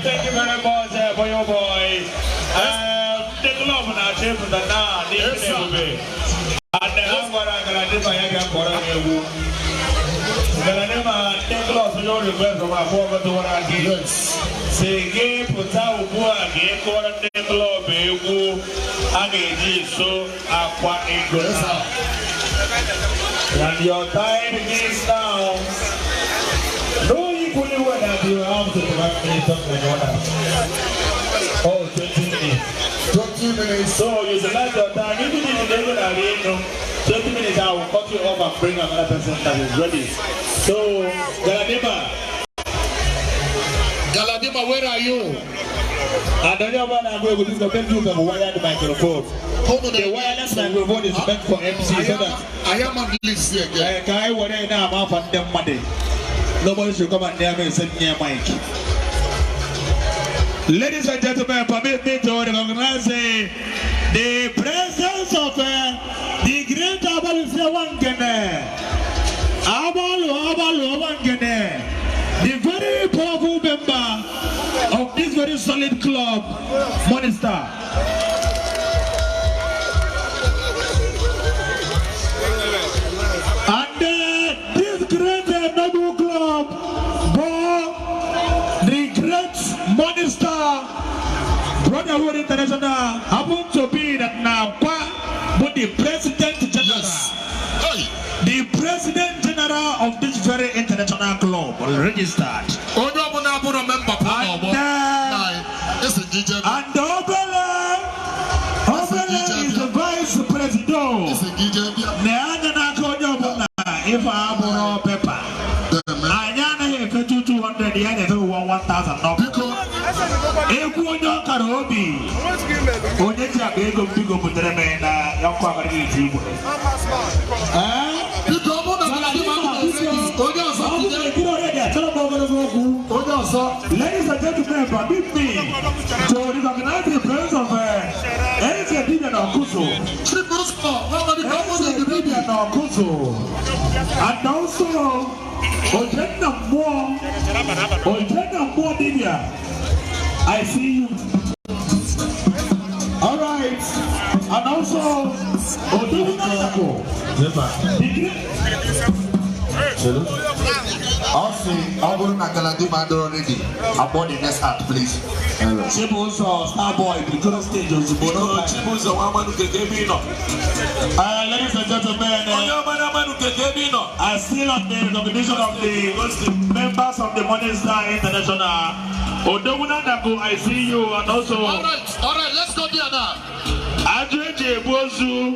thank you very much for your boy. The club na chef na na ni be. And the Angwara Galadima Yaga Koragu. Galadima the club so your request from our former to what I give. Say game Putau Bua game Kora the club Egu Agi so aqua English. And your time begins now. No equally when you have to provide me something like that. Oh, 20 minutes. 20 minutes. So you select your time. Even if you don't have 20 minutes, I will cut you off and bring another person that is ready. So, Galadima, where are you? I don't know what I'm going to do. The best use of a wired microphone. The wireless microphone is meant for MC. So that I am on the list here. Can I want to know about them money? Nobody should come and near me and send me a mic. Ladies and gentlemen, permit me to recognize the presence of the great Abalu Wangene. Abalu Wangene, the very powerful member of this very solid club, Morning Star. And this great noble club bore the great Morning Star Brotherhood International happened to be that now but the President General. Yes. The President General of this very international club registered. And Obele is the Vice President. If I borrow paper, I have 200 yen and 1,000. If you don't Karobi, Oneja Bego Bigo Putremena, Yakwari. Ladies and gentlemen, permit me to recognize the presence of Eric Bibian Okuso. And also Ojena Mo Divya. I see you. All right. And also Oduna I'll see. I'll go to Galadima already. About the next act, please. Chibus or Starboy, the current stage of the Bono. Chibus or Waman who gave me no. Ladies and gentlemen, I still on the recognition of the members of the Morning Star International. Odoguna Naku, I see you, and also. All right, let's go there now. Adrian J. Bozu,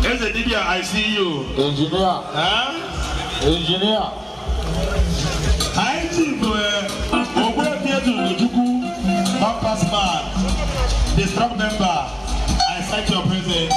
Ezedidia, I see you. Engineer. Engineer. I think we're here to Ujuku, Marcus Man, the strong member. I cite your presence.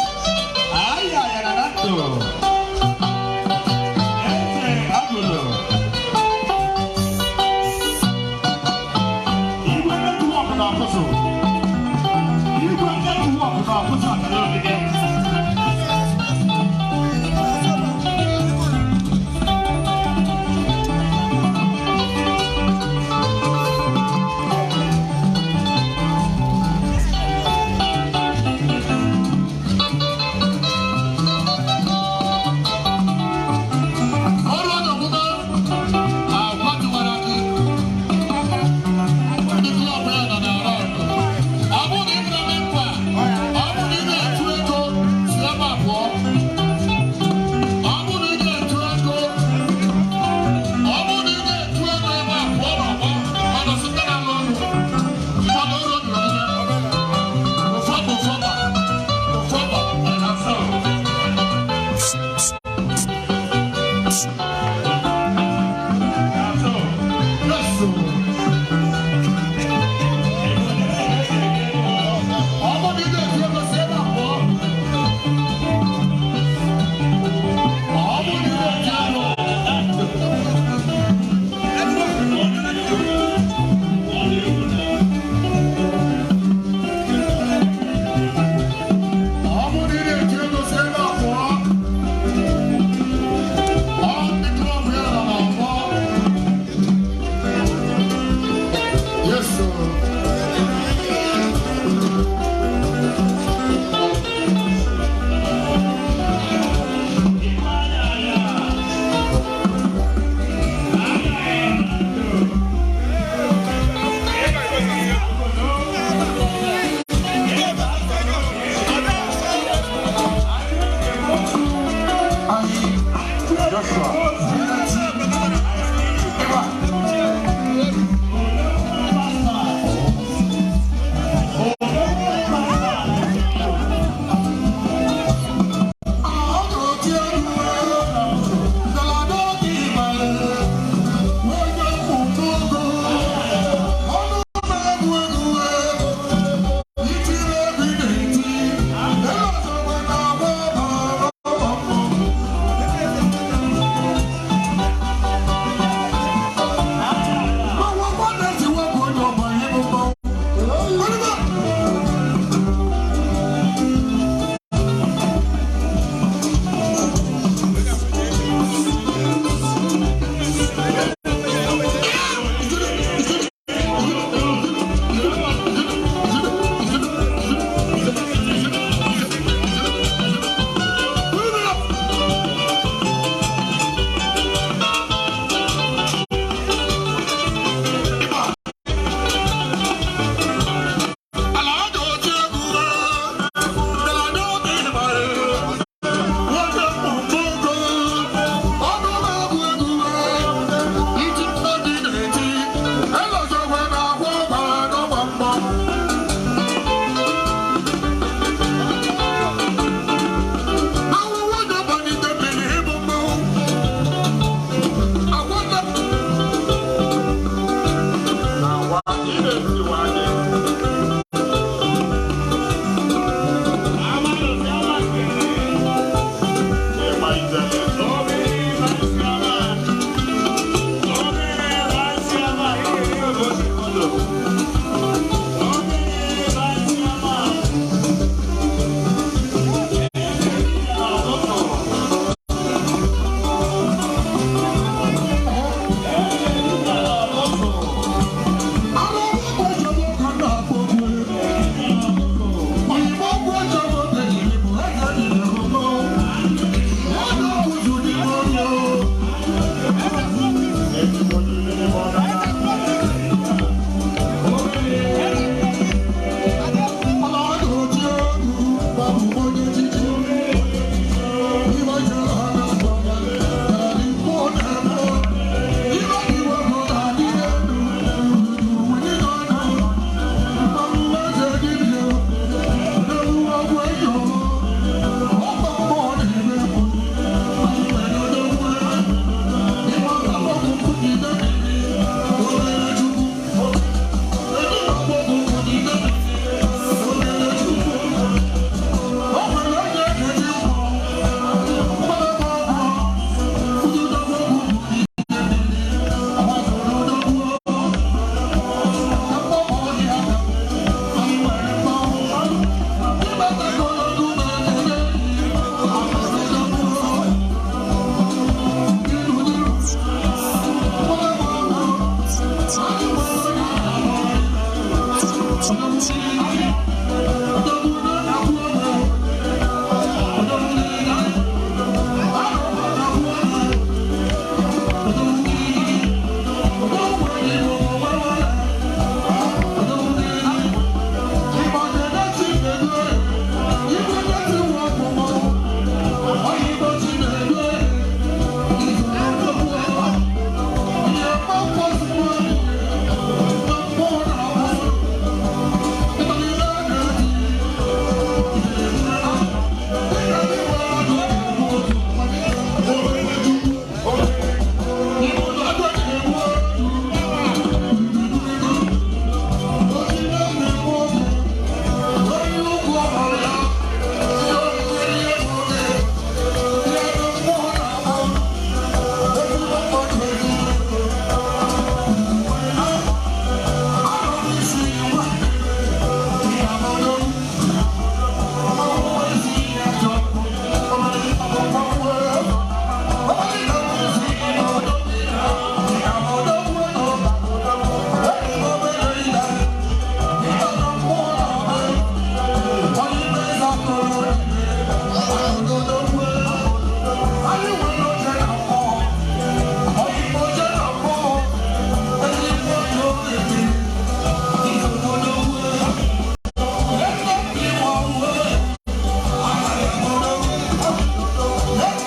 Let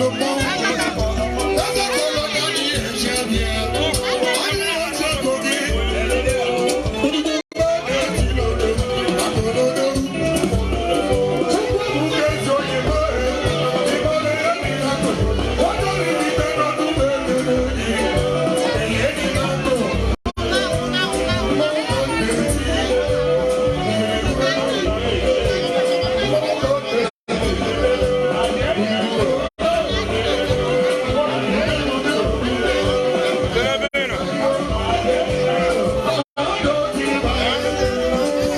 Yes,